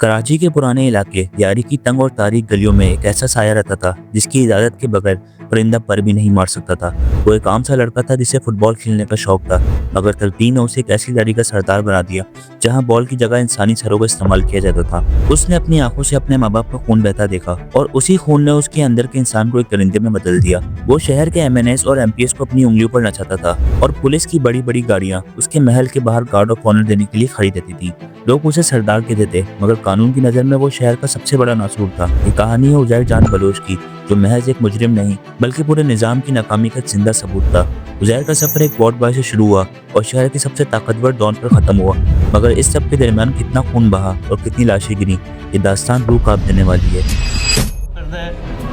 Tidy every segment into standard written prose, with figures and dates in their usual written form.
कराची के पुराने इलाके यारी की तंग और तारीक गलियों में एक ऐसा साया रहता था जिसकी इजाजत के बगैर परिंदा पर भी नहीं मार सकता था। वो एक आम सा लड़का था जिसे फुटबॉल खेलने का शौक था, मगर तकदीर ने उसे एक ऐसी गाड़ी का सरदार बना दिया जहां बॉल की जगह इंसानी सरों का इस्तेमाल किया जाता था। उसने अपनी आंखों से अपने माँ बाप का खून बहता देखा और उसी खून ने उसके अंदर के इंसान को एक परिंदे में बदल दिया। वो शहर के MNS और MPS को अपनी उंगलियों पर नचाता था और पुलिस की बड़ी बड़ी गाड़ियां उसके महल के बाहर गार्ड ऑफ ऑनर देने के लिए खड़ी रहती थी। लोग उसे सरदार कहते थे, मगर कानून की नजर में वो शहर का सबसे बड़ा नासूर था। ये कहानी है उजैर जान बलोच की, जो महज एक मुजरिम नहीं बल्कि पूरे निजाम की नाकामी का जिंदा सबूत था। उजैर का सफर एक वार्ड बॉय से शुरू हुआ और शहर के सबसे ताकतवर डॉन पर खत्म हुआ, मगर इस सब के दरमियान कितना खून बहा और कितनी लाशें गिरी, ये दास्तान रूह कांप देने वाली है।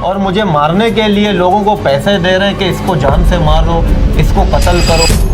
और मुझे मारने के लिए लोगों को पैसे दे रहे हैं कि इसको जान से मारो, इसको कत्ल करो।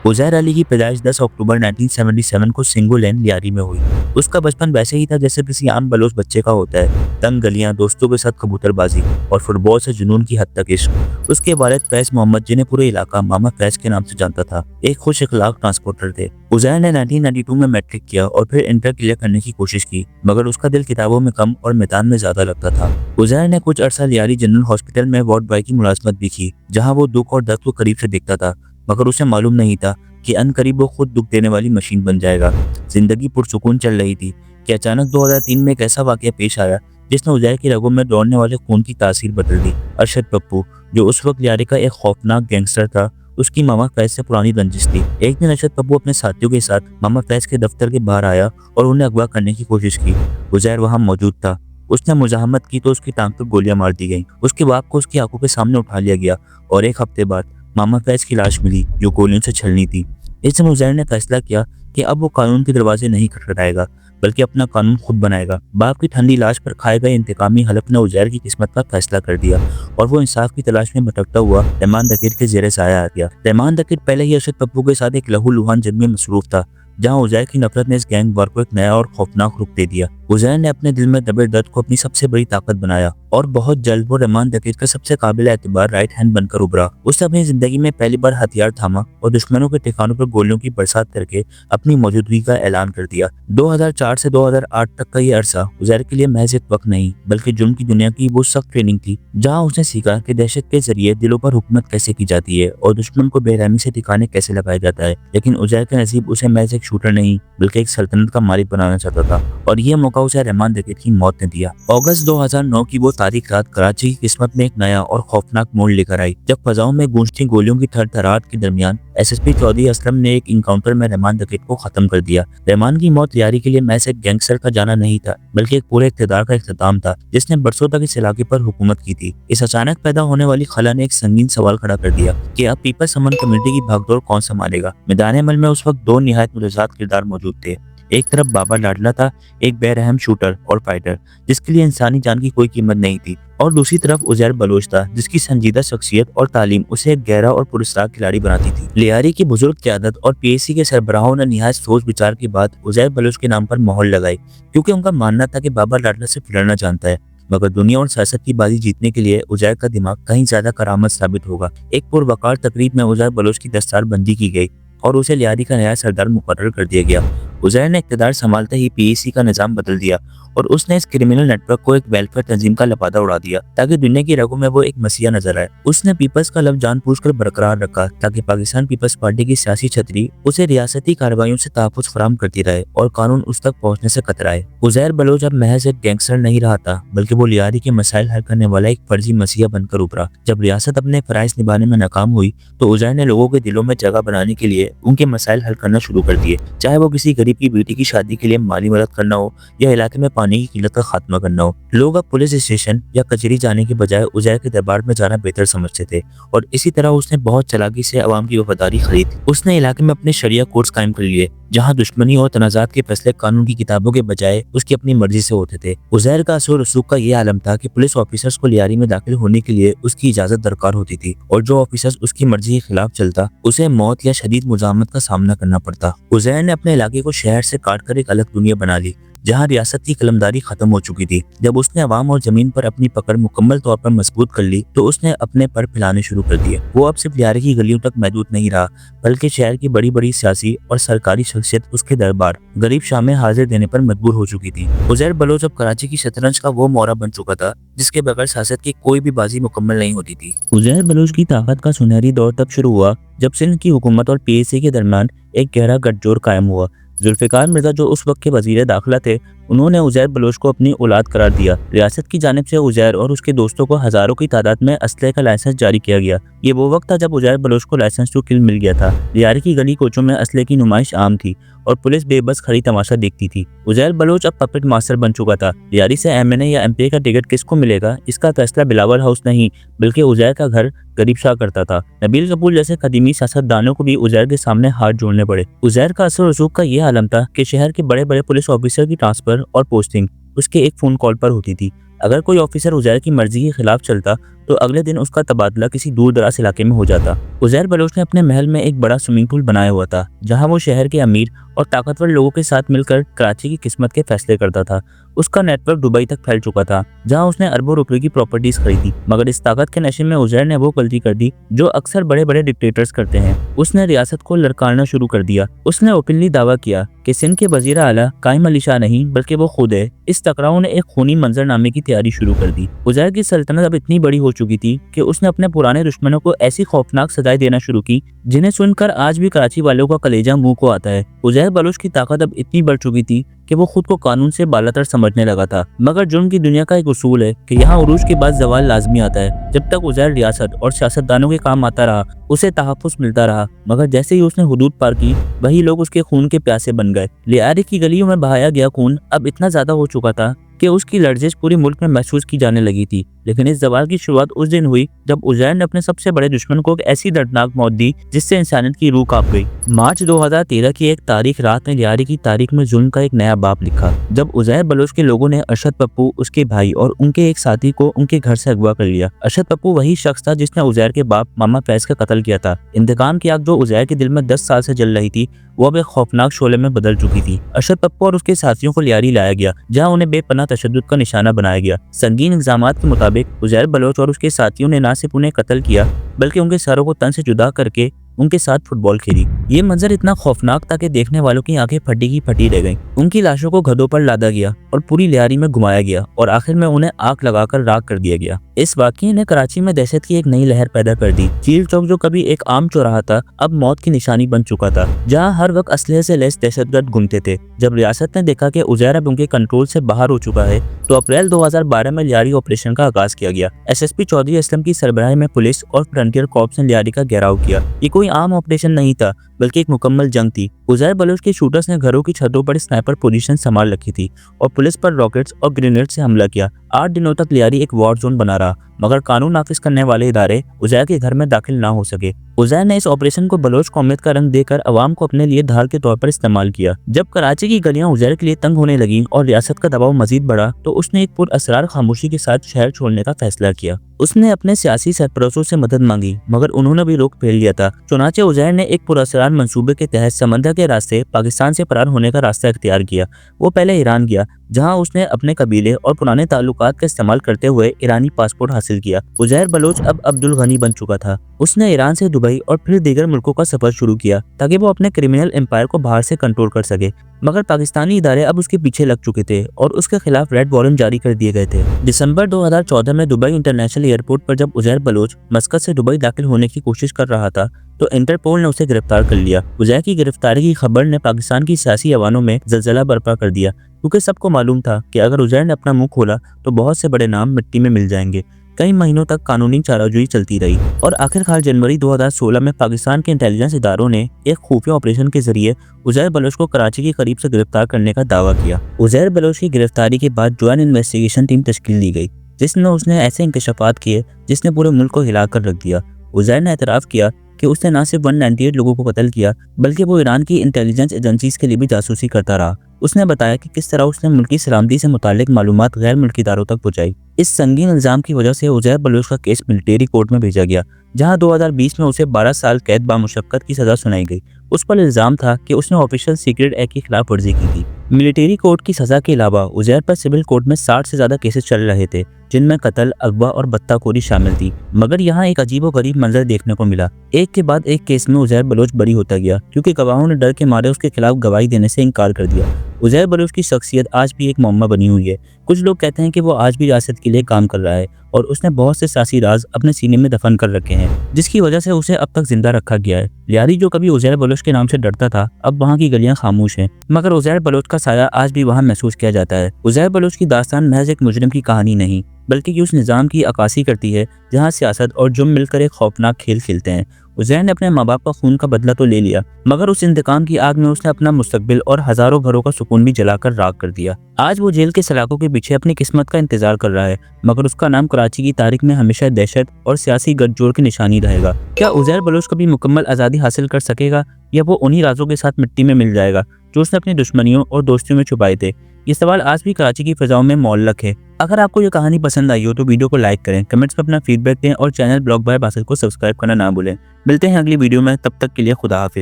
उजैर अली की पैदाइश 10 अक्टूबर 1977 को सिंगो लेन लियारी में हुई। उसका बचपन वैसे ही था जैसे किसी आम बलोच बच्चे का होता है। तंग गलियां, दोस्तों के साथ कबूतरबाजी और फुटबॉल से जुनून की हद तक इश्क। उसके वालिद फैज मोहम्मद, जिन्हें पूरे इलाका मामा फैज के नाम से जानता था, एक खुश इखलाक ट्रांसपोर्टर थे। उजैर ने 1992 में मैट्रिक किया और फिर इंटर क्लियर करने की कोशिश की, मगर उसका दिल किताबों में कम और मैदान में ज्यादा लगता था। उजैर ने कुछ अरसा लियारी जनरल हॉस्पिटल में वार्ड बॉय की मुलाजमत भी की, जहाँ वो दुख और दर्द को करीब से देखता था, मगर उसे मालूम नहीं था कि अनकरीब वो खुद दुख देने वाली मशीन बन जाएगा। जिंदगी पुरसुकून चल रही थी कि अचानक 2003 में एक ऐसा वाकया पेश आया जिसने उजैर की रगों में दौड़ने वाले खून की तासीर बदल दी। अरशद पप्पू, जो उस वक्त लियारी का एक खौफनाक गैंगस्टर था, उसकी मामा फैज से पुरानी रंजिश थी। एक दिन अरशद पप्पू अपने साथियों के साथ मामा फैज के दफ्तर के बाहर आया और उन्हें अगवा करने की कोशिश की। उजैर वहां मौजूद था। उसने मुजाहमत की तो उसकी टांग पर गोलियां मार दी गईं। उसके बाप को उसकी आंखों के सामने उठा लिया गया और एक हफ्ते बाद मामा फैज की लाश मिली जो गोलियों से छलनी थी। इस दिन उजैर ने फैसला किया कि अब वो कानून के दरवाजे नहीं खटखटाएगा बल्कि अपना कानून खुद बनाएगा। बाप की ठंडी लाश पर खाए गए इंतकामी हलफ ने उजैर की किस्मत का फैसला कर दिया और वो इंसाफ की तलाश में भटकता हुआ रहमान दकीर के जेरे साया आ गया। रहमान दकीर पहले ही अरशद पप्पू के साथ एक लहूलुहान जंग में मसरूफ था, जहां उजैर की नफरत ने इस गैंग वार को एक नया और खौफनाक रुख दे दिया। उजैर ने अपने दिल में दबे दर्द को अपनी सबसे बड़ी ताकत बनाया और बहुत जल्द वो रहमान दकीर का सबसे काबिल एतबार राइट हैंड बनकर उभरा। उसने अपनी जिंदगी में पहली बार हथियार थामा और दुश्मनों के ठिकानों पर गोलियों की बरसात करके अपनी मौजूदगी का ऐलान कर दिया। 2004 से 2008 तक का ये अरसा उजैर के लिए महज एक वक्त नहीं बल्कि जुर्म की दुनिया की वो सख्त ट्रेनिंग थी, जहाँ उसने सीखा कि दहशत के जरिए दिलों पर हुकूमत कैसे की जाती है और दुश्मन को बेरहमी से ठिकाने कैसे लगाया जाता है। लेकिन उजैर का नसीब उसे महज एक शूटर नहीं बल्कि एक सल्तनत का मालिक बनाना चाहता था और यह मौका उसे रहमान दकीर की मौत ने दिया। अगस्त 2009 की वो तारीख रात कराची की किस्मत में एक नया और खौफनाक मोड़ लेकर आई, जब फजाओं में गूंजती गोलियों की थरथराहट के दरमियान SSP चौधरी असलम ने एक इनकाउंटर में रहमान दकीर को खत्म कर दिया। रहमान की मौत लियारी के लिए महज एक गैंगस्टर का जाना नहीं था बल्कि एक पूरे इक़्तिदार का इख्तिताम था जिसने बरसों तक इस इलाके पर हुकूमत की थी। इस अचानक पैदा होने वाली खला ने एक संगीन सवाल खड़ा कर दिया कि अब पीपल्स अमन कम्युनिटी की भागदौड़ कौन संभालेगा। मैदान अमल में उस वक्त दो निहायत मुतज़ाद किरदार मौजूद थे। एक तरफ बाबा लाडला था, एक बेरहम शूटर और फाइटर जिसके लिए इंसानी जान की कोई कीमत नहीं थी, और दूसरी तरफ उजैर बलोच था जिसकी संजीदा शख्सियत और तालीम उसे एक गहरा और पुरस्कार खिलाड़ी बनाती थी। लियारी की बुजुर्ग क़यादत और PAC के सरबराहों ने निहायत सोच विचार के बाद उजैर बलोच के नाम पर मोहर लगाई, क्योंकि उनका मानना था कि बाबा लाडला से लड़ना जानता है, मगर दुनिया और सियासत की बाजी जीतने के लिए उजैर का दिमाग कहीं ज्यादा करामत साबित होगा। एक पुरवकार तकरीब में उजैर बलोच की दस्तार बंदी की गई और उसे लियारी का नया सरदार मुकर्रर कर दिया गया। उजैर ने इक़्तिदार संभालते ही PAC का निज़ाम बदल दिया और उसने इस क्रिमिनल नेटवर्क को एक वेलफेयर तंजीम का लपादा उड़ा दिया ताकि दुनिया की रगों में वो एक मसीहा नजर आए। उसने पीपल्स का लफ्ज़ जानबूझकर बरकरार रखा ताकि पाकिस्तान पीपल्स पार्टी की सियासी छतरी उसे रियासती कार्रवाइयों से तहफ़्फ़ुज़ फराहम करती रहे और कानून उस तक पहुँचने से कतराए। उजैर बलोच अब महज एक गैंगस्टर नहीं रहा था बल्कि वो लियारी के मसाइल हल करने वाला एक फर्जी मसीहा बनकर उभरा। जब रियासत अपने फ़राइज़ निभाने में नाकाम हुई तो उजैर ने लोगों के दिलों में जगह बनाने के लिए उनके मसाइल हल करना शुरू कर दिए, चाहे वो किसी गरीब की बेटी की शादी के लिए माली मदद करना हो या इलाके में पानी की किल्लत का खात्मा करना हो। लोग अब पुलिस स्टेशन या कचहरी जाने के बजाय उजैर के दरबार में जाना बेहतर समझते थे और इसी तरह उसने बहुत चालाकी से अवाम की वफादारी खरीद। उसने इलाके में अपने शरिया कोर्ट्स कायम कर लिए जहां दुश्मनी और तनाज़ात के फैसले कानून की किताबों के बजाय उसकी अपनी मर्जी से होते थे। उजैर का असर रसूख का ये आलम था कि पुलिस ऑफिसर्स को लियारी में दाखिल होने के लिए उसकी इजाजत दरकार होती थी और जो ऑफिसर्स उसकी मर्जी के खिलाफ चलता उसे मौत या शदीद मुजामत का सामना करना पड़ता। उजैर ने अपने इलाके को शहर से काट कर एक अलग दुनिया बना ली जहाँ रियासत की कलमदारी खत्म हो चुकी थी। जब उसने अवाम और जमीन पर अपनी पकड़ मुकम्मल तौर पर मजबूत कर ली तो उसने अपने पर फैलाने शुरू कर दिए। वो अब सिर्फ लियारी की गलियों तक महदूद नहीं रहा, बल्कि शहर की बड़ी बड़ी सियासी और सरकारी शख्सियत उसके दरबार गरीब शाह में हाजिर देने पर मजबूर हो चुकी थी। उजैर बलोच अब कराची की शतरंज का वो मोहरा बन चुका था जिसके बगैर सियासत की कोई भी बाजी मुकम्मल नहीं होती थी। उजैर बलोच की ताकत का सुनहरी दौर तब शुरू हुआ जब सिंध की हुकूमत और पीएसी के दरमियान एक गहरा गठजोड़ कायम हुआ। जुल्फिकार मिर्जा जो उस वक्त के वजीर दाखिला थे, उन्होंने उजैर बलोच को अपनी औलाद करार दिया। रियासत की जानिब से उजैर और उसके दोस्तों को हजारों की तादाद में असलहे का लाइसेंस जारी किया गया। ये वो वक्त था जब उजैर बलोच को लाइसेंस टू किल मिल गया था। लियारी की गली कोचों में असलहे की नुमाइश आम थी और पुलिस बेबस खड़ी तमाशा देखती थी। उजैर बलोच अब पपेट मास्टर बन चुका था। लियारी से एमएनए या एमपीए का टिकट किसको मिलेगा, इसका फैसला बिलावल हाउस नहीं बल्कि उजैर का घर गरीब शाह करता था। नबील कपूर जैसे कदीमी सियासतदानों को भी उजैर के सामने हाथ जोड़ने पड़े। उजैर का असर रसूख का यह आलम था कि शहर के बड़े बड़े पुलिस ऑफिसर की ट्रांसफर और पोस्टिंग उसके एक फोन कॉल पर होती थी। अगर कोई ऑफिसर उजैर की मर्जी के खिलाफ चलता तो अगले दिन उसका तबादला किसी दूर दराज इलाके में हो जाता। उजैर बलोच ने अपने महल में एक बड़ा स्विमिंग पूल बनाया हुआ था जहां वो शहर के अमीर और ताकतवर लोगों के साथ मिलकर कराची की किस्मत के फैसले करता था। उसका नेटवर्क दुबई तक फैल चुका था जहां उसने अरबों रुपए की प्रॉपर्टीज खरीदी। मगर इस ताकत के नशे में उजैर ने वो गलती कर दी जो अक्सर बड़े बड़े डिक्टेटर्स करते हैं। उसने रियासत को लड़काना शुरू कर दिया। उसने ओपनली दावा किया कि सिंध के वजीर आला कायम अली शाह नहीं बल्कि वो खुद है। इस टकराव ने एक खूनी मंजरनामे की तैयारी शुरू कर दी। उजैर की सल्तनत अब इतनी बड़ी हो चुकी थी कि उसने अपने पुराने दुश्मनों को ऐसी खौफनाक सजाएं देना शुरू की जिन्हें सुनकर आज भी कराची वालों का कलेजा मुंह को आता है। उजैर बलोच की ताकत अब इतनी बढ़ चुकी थी कि वो खुद को कानून से बालातर समझने लगा था। मगर जुर्म की दुनिया का एक उसूल है कि यहाँ उरूज के बाद जवाल लाजमी आता है। जब तक उजैर रियासत और सियासतदानों के काम आता रहा उसे तहफ़्फ़ुज़ मिलता रहा, मगर जैसे ही उसने हुदूद पार की वही लोग उसके खून के प्यासे बन गए। लियारी की गलियों में बहाया गया खून अब इतना ज्यादा हो चुका था कि उसकी लर्जिश पूरे मुल्क में महसूस की जाने लगी थी। लेकिन इस जवाल की शुरुआत उस दिन हुई जब उजैर ने अपने सबसे बड़े दुश्मन को एक ऐसी दर्दनाक मौत दी जिससे इंसानियत की रूह कांप गई। मार्च 2013 की एक तारीख रात ने लियारी की तारीख में जुल्म का एक नया बाब लिखा जब उजैर बलोच के लोगों ने अरशद पप्पू, उसके भाई और उनके एक साथी को उनके घर से अगवा कर लिया। अरशद पप्पू वही शख्स था जिसने उजैर के बाप मामा फैज का कत्ल किया था। इंतकाम की आग जो उजैर के दिल में 10 साल से जल रही थी वो अब एक खौफनाक शोले में बदल चुकी थी। अरशद पप्पू और उसके साथियों को लियारी लाया गया जहां उन्हें बेपनाह तशद्दुद का निशाना बनाया गया। संगीन इल्जामात के मुताबिक उजैर बलोच और उसके साथियों ने न सिर्फ उन्हें कत्ल किया बल्कि उनके सरों को तन से जुदा करके उनके साथ फुटबॉल खेली। ये मंजर इतना खौफनाक था कि देखने वालों की आंखें फटी की फटी रह गईं। उनकी लाशों को गधों पर लादा गया और पूरी लियारी में घुमाया गया और आखिर में उन्हें आग लगाकर राख कर दिया गया। इस वाकये ने कराची में दहशत की एक नई लहर पैदा कर दी। चील चौक जो कभी एक आम चौराहा था अब मौत की निशानी बन चुका था जहाँ हर वक्त असलहे से लैस दहशतगर्द घूमते थे। जब रियासत ने देखा कि उजैर अब उनके कंट्रोल से बाहर हो चुका है तो अप्रैल 2012 में लियारी ऑपरेशन का आगाज किया गया। एसएसपी चौधरी असलम की सरबराही में पुलिस और फ्रंटियर कॉर्प्स ने लियारी का घेराव किया। ये कोई आम ऑपरेशन नहीं था बल्कि एक मुकम्मल जंग थी। उजैर बलोच के शूटर्स ने घरों की छतों पर स्नाइपर पोजीशन संभाल रखी थी और पुलिस पर रॉकेट्स और ग्रेनेड से हमला किया। 8 दिनों तक लियारी एक वॉर जोन बना रहा मगर कानून नाफिज करने वाले इदारे उजैर के घर में दाखिल ना हो सके। उजैर ने इस ऑपरेशन को बलोच कौमियत का रंग देकर अवाम को अपने लिए ढाल के तौर पर इस्तेमाल किया। जब कराची की गलियां उजैर के लिए तंग होने लगी और रियासत का दबाव मजीद बढ़ा तो उसने एक पुरअसरार खामोशी के साथ शहर छोड़ने का फैसला किया। उसने अपने सियासी सरपरस्तों से मदद मांगी मगर उन्होंने भी रोक फेर लिया था। चुनाचे उजैर ने एक पुरअसरार मंसूबे के तहत समंदर के रास्ते पाकिस्तान से फरार होने का रास्ता इख्तियार किया। वो पहले ईरान गया जहां उसने अपने कबीले और पुराने ताल्लुकात का इस्तेमाल करते हुए ईरानी पासपोर्ट हासिल किया। उजैर बलोच अब अब्दुल गनी बन चुका था। उसने ईरान से दुबई और फिर दीगर मुल्कों का सफर शुरू किया ताकि वो अपने क्रिमिनल एम्पायर को बाहर से कंट्रोल कर सके। मगर पाकिस्तानी इदारे अब उसके पीछे लग चुके थे और उसके खिलाफ रेड वारंट जारी कर दिए गए थे। दिसंबर 2014 में दुबई इंटरनेशनल एयरपोर्ट पर जब उजैर बलोच मस्कत से दुबई दाखिल होने की कोशिश कर रहा था तो इंटरपोल ने उसे गिरफ्तार कर लिया। उजैर की गिरफ्तारी की खबर ने पाकिस्तान की सियासी अवानों में जलजला बर्पा कर दिया क्योंकि सबको मालूम था कि अगर उजैर ने अपना मुंह खोला तो बहुत से बड़े नाम मिट्टी में मिल जाएंगे। कई महीनों तक कानूनी चाराजोई चलती रही और आखिरकार जनवरी 2016 में पाकिस्तान के इंटेलिजेंस इदारों ने एक खुफिया ऑपरेशन के जरिए उजैर बलोच को कराची के करीब से गिरफ्तार करने का दावा किया। उजैर बलोच की गिरफ्तारी के बाद ज्वाइंट इन्वेस्टिगेशन टीम तश्कील दी गई जिसने उसने ऐसे इंकशाफात किए जिसने पूरे मुल्क को हिला कर रख दिया। उजैर ने एतराफ़ किया कि उसने न सिर्फ 198 लोगों को कत्ल किया बल्कि वो ईरान की इंटेलिजेंस एजेंसीज के लिए भी जासूसी करता रहा। उसने बताया कि किस तरह उसने मुल्की सलामती से मुताल्लिक मालूमात गैर मुल्की इदारों तक पहुंचाई। इस संगीन इल्जाम की वजह से उजैर बलोच का केस मिलिट्री कोर्ट में भेजा गया जहां 2020 में उसे 12 साल कैद बामुशक्कत की सजा सुनाई गई। उस पर इल्जाम था कि उसने ऑफिशियल सीक्रेट एक्ट की खिलाफ वर्जी की थी। मिलिट्री कोर्ट की सजा के अलावा उजैर पर सिविल कोर्ट में 60 से ज्यादा केसेस चल रहे थे, जिनमें कत्ल, अगवा और बत्ताखोरी शामिल थी। मगर यहाँ एक अजीबोगरीब मंजर देखने को मिला। एक के बाद एक केस में उजैर बलोच बरी होता गया, क्योंकि गवाहों ने डर के मारे उसके खिलाफ गवाही देने से इनकार कर दिया। उजैर बलोच की शख्सियत आज भी एक मुअम्मा बनी हुई है। कुछ लोग कहते हैं कि वो आज भी रियासत के लिए काम कर रहा है और उसने बहुत से सियासी राज अपने सीने में दफन कर रखे हैं, जिसकी वजह से उसे अब तक जिंदा रखा गया है। लियारी जो कभी उजैर बलोच के नाम से डरता था, अब वहाँ की गलियां खामोश हैं, मगर उजैर बलोच का साया आज भी वहाँ महसूस किया जाता है। उजैर बलोच की दास्तान महज एक मुजरिम की कहानी नहीं, बल्कि ये उस निज़ाम की अक्कासी करती है जहाँ सियासत और जुर्म मिलकर एक खौफनाक खेल खेलते हैं। उजैर ने अपने माँ बाप का खून का बदला तो ले लिया, मगर उस इंतकाम की आग में उसने अपना मुस्तकबिल और हजारों घरों का सुकून भी जलाकर राख कर दिया। आज वो जेल के सलाखों के पीछे अपनी किस्मत का इंतजार कर रहा है, मगर उसका नाम कराची की तारीख में हमेशा दहशत और सियासी गठजोड़ की निशानी रहेगा। क्या उजैर बलोच कभी मुकम्मल आज़ादी हासिल कर सकेगा, या वो उन्हीं राजों के साथ मिट्टी में मिल जाएगा जो उसने अपनी दुश्मनियों और दोस्तियों में छुपाए थे? ये सवाल आज भी कराची की फिजाओं में मौल्लक है। अगर आपको ये कहानी पसंद आई हो तो वीडियो को लाइक करें, कमेंट्स में अपना फीडबैक दें और चैनल ब्लॉग बाय बासित को सब्सक्राइब करना ना भूलें। मिलते हैं अगली वीडियो में, तब तक के लिए खुदा हाफिज़।